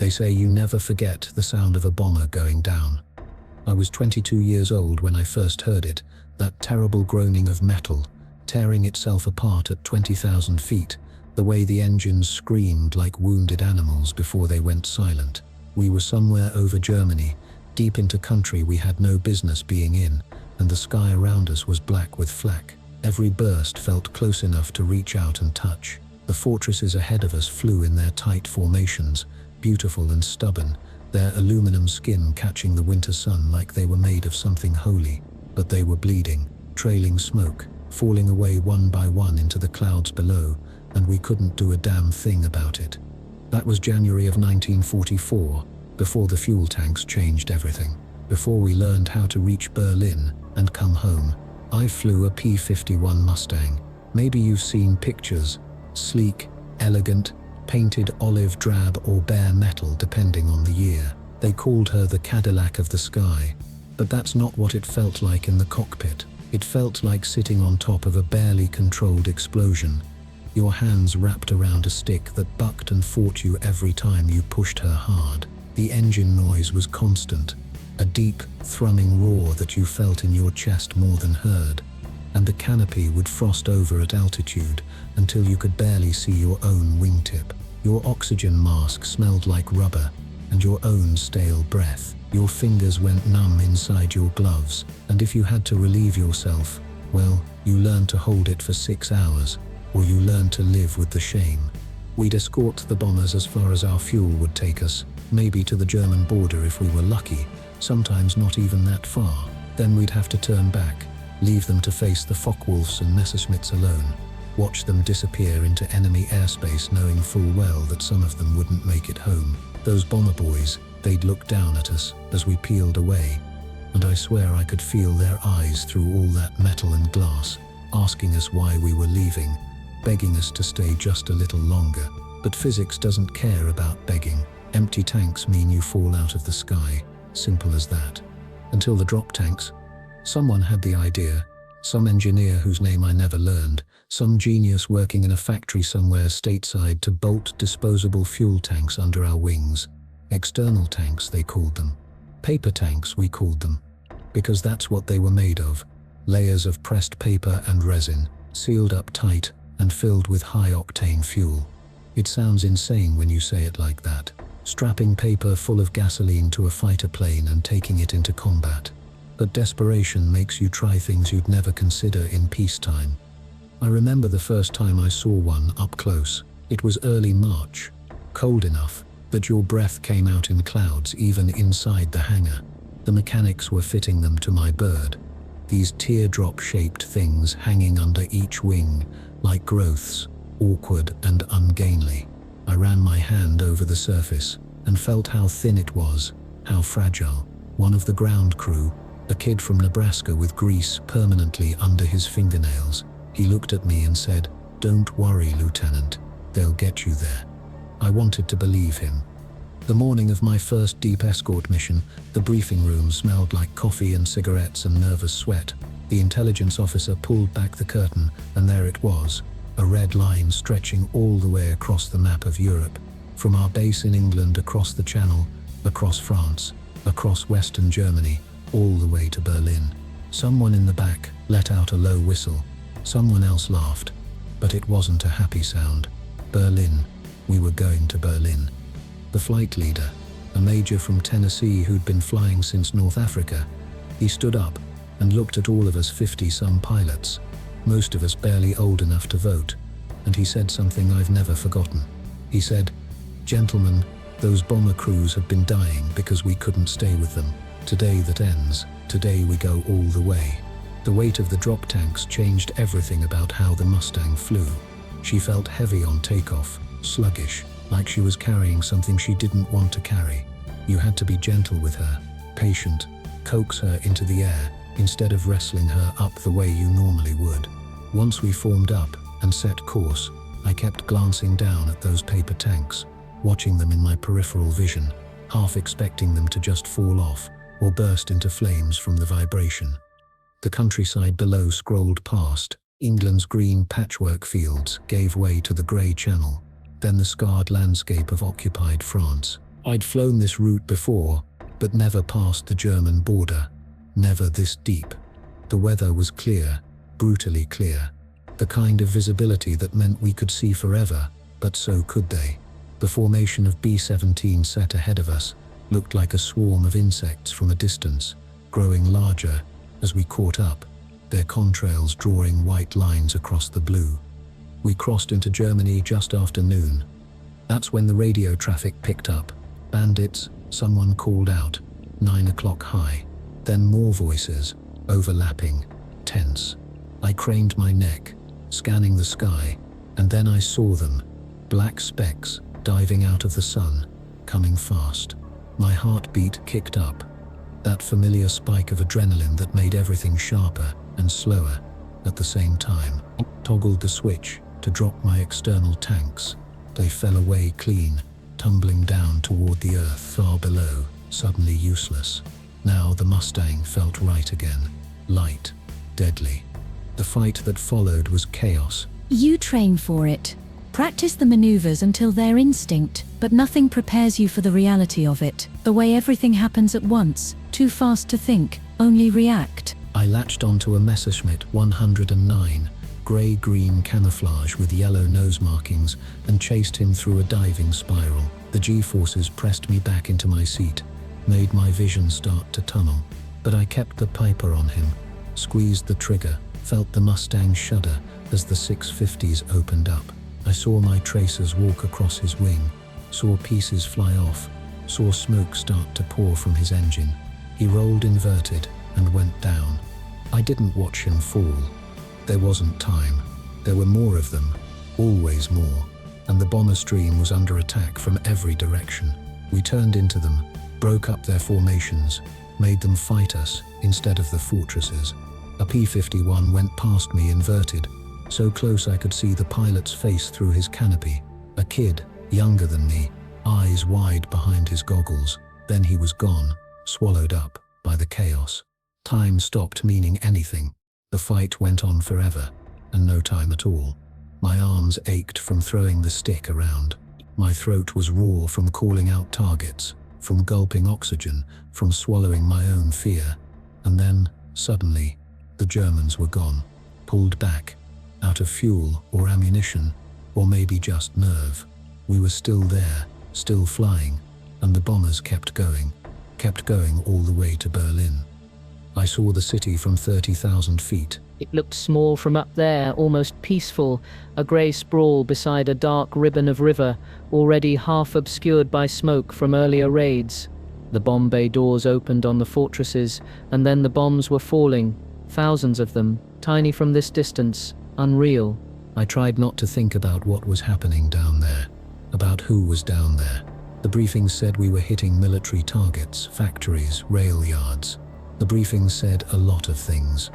They say you never forget the sound of a bomber going down. I was 22 years old when I first heard it, that terrible groaning of metal, tearing itself apart at 20,000 feet, the way the engines screamed like wounded animals before they went silent. We were somewhere over Germany, deep into country we had no business being in, and the sky around us was black with flak. Every burst felt close enough to reach out and touch. The fortresses ahead of us flew in their tight formations, beautiful and stubborn, their aluminum skin catching the winter sun like they were made of something holy. But they were bleeding, trailing smoke, falling away one by one into the clouds below, and we couldn't do a damn thing about it. That was January of 1944, before the fuel tanks changed everything. Before we learned how to reach Berlin and come home. I flew a P-51 Mustang. Maybe you've seen pictures. Sleek, elegant, painted olive drab or bare metal depending on the year. They called her the Cadillac of the sky. But that's not what it felt like in the cockpit. It felt like sitting on top of a barely controlled explosion. Your hands wrapped around a stick that bucked and fought you every time you pushed her hard. The engine noise was constant, a deep, thrumming roar that you felt in your chest more than heard. And the canopy would frost over at altitude until you could barely see your own wingtip. Your oxygen mask smelled like rubber, and your own stale breath. Your fingers went numb inside your gloves, and if you had to relieve yourself, well, you learned to hold it for 6 hours, or you learned to live with the shame. We'd escort the bombers as far as our fuel would take us, maybe to the German border if we were lucky, sometimes not even that far. Then we'd have to turn back, leave them to face the Focke-Wulfs and Messerschmitts alone, watch them disappear into enemy airspace knowing full well that some of them wouldn't make it home. Those bomber boys, they'd look down at us as we peeled away, and I swear I could feel their eyes through all that metal and glass, asking us why we were leaving, begging us to stay just a little longer. But physics doesn't care about begging. Empty tanks mean you fall out of the sky, simple as that. Until the drop tanks. Someone had the idea, some engineer whose name I never learned, some genius working in a factory somewhere stateside to bolt disposable fuel tanks under our wings. External tanks, they called them. Paper tanks, we called them. Because that's what they were made of. Layers of pressed paper and resin, sealed up tight and filled with high-octane fuel. It sounds insane when you say it like that. Strapping paper full of gasoline to a fighter plane and taking it into combat. But desperation makes you try things you'd never consider in peacetime. I remember the first time I saw one up close. It was early March, cold enough that your breath came out in clouds even inside the hangar. The mechanics were fitting them to my bird. These teardrop-shaped things hanging under each wing, like growths, awkward and ungainly. I ran my hand over the surface and felt how thin it was, how fragile. One of the ground crew, a kid from Nebraska with grease permanently under his fingernails, he looked at me and said, "Don't worry, Lieutenant, they'll get you there." I wanted to believe him. The morning of my first deep escort mission, the briefing room smelled like coffee and cigarettes and nervous sweat. The intelligence officer pulled back the curtain, and there it was, a red line stretching all the way across the map of Europe, from our base in England across the Channel, across France, across Western Germany, all the way to Berlin. Someone in the back let out a low whistle. Someone else laughed, but it wasn't a happy sound. Berlin. We were going to Berlin. The flight leader, a major from Tennessee who'd been flying since North Africa, he stood up and looked at all of us 50-some pilots, most of us barely old enough to vote, and he said something I've never forgotten. He said, "Gentlemen, those bomber crews have been dying because we couldn't stay with them. Today that ends. Today we go all the way." The weight of the drop tanks changed everything about how the Mustang flew. She felt heavy on takeoff, sluggish, like she was carrying something she didn't want to carry. You had to be gentle with her, patient, coax her into the air, instead of wrestling her up the way you normally would. Once we formed up and set course, I kept glancing down at those paper tanks, watching them in my peripheral vision, half expecting them to just fall off or burst into flames from the vibration. The countryside below scrolled past. England's green patchwork fields gave way to the grey Channel, then the scarred landscape of occupied France. I'd flown this route before, but never past the German border. Never this deep. The weather was clear, brutally clear. The kind of visibility that meant we could see forever, but so could they. The formation of B-17 set ahead of us looked like a swarm of insects from a distance, growing larger as we caught up, their contrails drawing white lines across the blue. We crossed into Germany just after noon. That's when the radio traffic picked up. Bandits, someone called out, 9 o'clock high. Then more voices, overlapping, tense. I craned my neck, scanning the sky, and then I saw them, black specks diving out of the sun, coming fast. My heartbeat kicked up, that familiar spike of adrenaline that made everything sharper and slower at the same time. Toggled the switch to drop my external tanks. They fell away clean, tumbling down toward the earth far below, suddenly useless. Now the Mustang felt right again, light, deadly. The fight that followed was chaos. You train for it. Practice the maneuvers until they're instinct, but nothing prepares you for the reality of it. The way everything happens at once, too fast to think, only react. I latched onto a Messerschmitt 109, grey-green camouflage with yellow nose markings, and chased him through a diving spiral. The G-forces pressed me back into my seat, made my vision start to tunnel. But I kept the Piper on him, squeezed the trigger, felt the Mustang shudder as the 650s opened up. I saw my tracers walk across his wing, saw pieces fly off, saw smoke start to pour from his engine. He rolled inverted and went down. I didn't watch him fall. There wasn't time. There were more of them, always more, and the bomber stream was under attack from every direction. We turned into them, broke up their formations, made them fight us instead of the fortresses. A P-51 went past me inverted, so close I could see the pilot's face through his canopy. A kid, younger than me, eyes wide behind his goggles. Then he was gone, swallowed up by the chaos. Time stopped meaning anything. The fight went on forever, and no time at all. My arms ached from throwing the stick around. My throat was raw from calling out targets, from gulping oxygen, from swallowing my own fear. And then, suddenly, the Germans were gone, pulled back, out of fuel or ammunition, or maybe just nerve. We were still there, still flying, and the bombers kept going all the way to Berlin. I saw the city from 30,000 feet. It looked small from up there, almost peaceful, a grey sprawl beside a dark ribbon of river, already half obscured by smoke from earlier raids. The bomb bay doors opened on the fortresses, and then the bombs were falling, thousands of them, tiny from this distance, unreal. I tried not to think about what was happening down there, about who was down there. The briefing said we were hitting military targets, factories, rail yards. The briefing said a lot of things.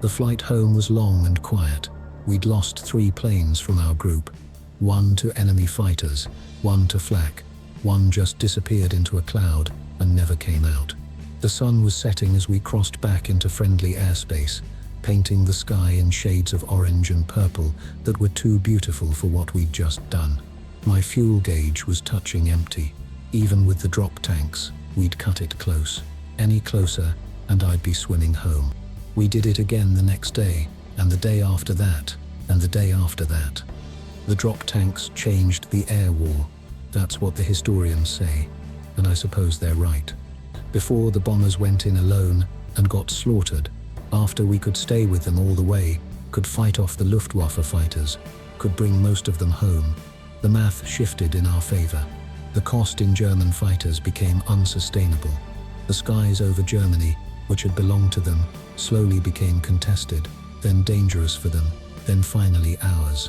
The flight home was long and quiet. We'd lost 3 planes from our group. 1 to enemy fighters, 1 to flak. 1 just disappeared into a cloud and never came out. The sun was setting as we crossed back into friendly airspace, painting the sky in shades of orange and purple that were too beautiful for what we'd just done. My fuel gauge was touching empty. Even with the drop tanks, we'd cut it close. Any closer, and I'd be swimming home. We did it again the next day, and the day after that, and the day after that. The drop tanks changed the air war. That's what the historians say, and I suppose they're right. Before, the bombers went in alone and got slaughtered. After, we could stay with them all the way, could fight off the Luftwaffe fighters, could bring most of them home. The math shifted in our favor. The cost in German fighters became unsustainable. The skies over Germany, which had belonged to them, slowly became contested, then dangerous for them, then finally ours.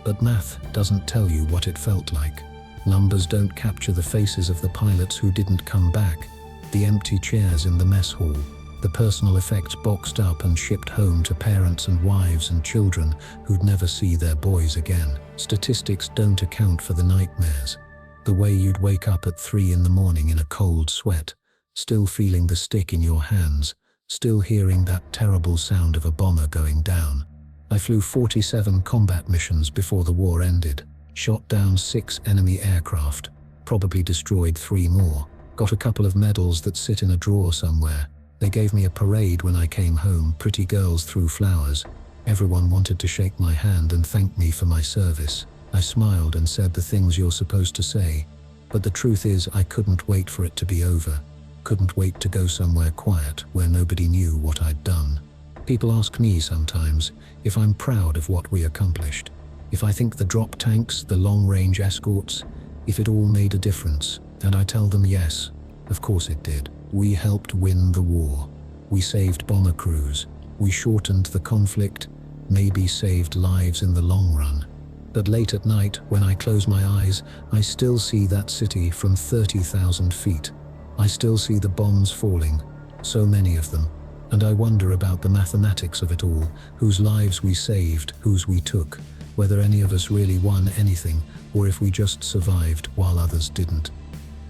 But math doesn't tell you what it felt like. Numbers don't capture the faces of the pilots who didn't come back, the empty chairs in the mess hall, the personal effects boxed up and shipped home to parents and wives and children who'd never see their boys again. Statistics don't account for the nightmares. The way you'd wake up at 3 in the morning in a cold sweat, still feeling the stick in your hands, still hearing that terrible sound of a bomber going down. I flew 47 combat missions before the war ended, shot down 6 enemy aircraft, probably destroyed 3 more. Got a couple of medals that sit in a drawer somewhere. They gave me a parade when I came home. Pretty girls threw flowers. Everyone wanted to shake my hand and thank me for my service. I smiled and said the things you're supposed to say. But the truth is, I couldn't wait for it to be over. Couldn't wait to go somewhere quiet where nobody knew what I'd done. People ask me sometimes if I'm proud of what we accomplished. If I think the drop tanks, the long-range escorts, if it all made a difference. And I tell them yes, of course it did. We helped win the war. We saved bomber crews. We shortened the conflict, maybe saved lives in the long run. But late at night, when I close my eyes, I still see that city from 30,000 feet. I still see the bombs falling, so many of them. And I wonder about the mathematics of it all, whose lives we saved, whose we took, whether any of us really won anything, or if we just survived while others didn't.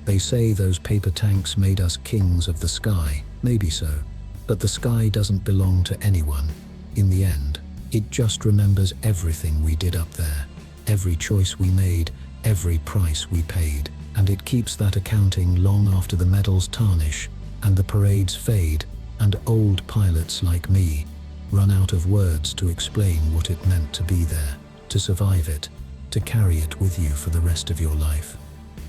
They say those paper tanks made us kings of the sky. Maybe so. But the sky doesn't belong to anyone. In the end, it just remembers everything we did up there. Every choice we made, every price we paid. And it keeps that accounting long after the medals tarnish, and the parades fade, and old pilots like me run out of words to explain what it meant to be there, to survive it, to carry it with you for the rest of your life.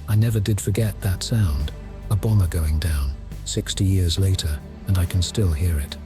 I never did forget that sound, a bomber going down, 60 years later, and I can still hear it.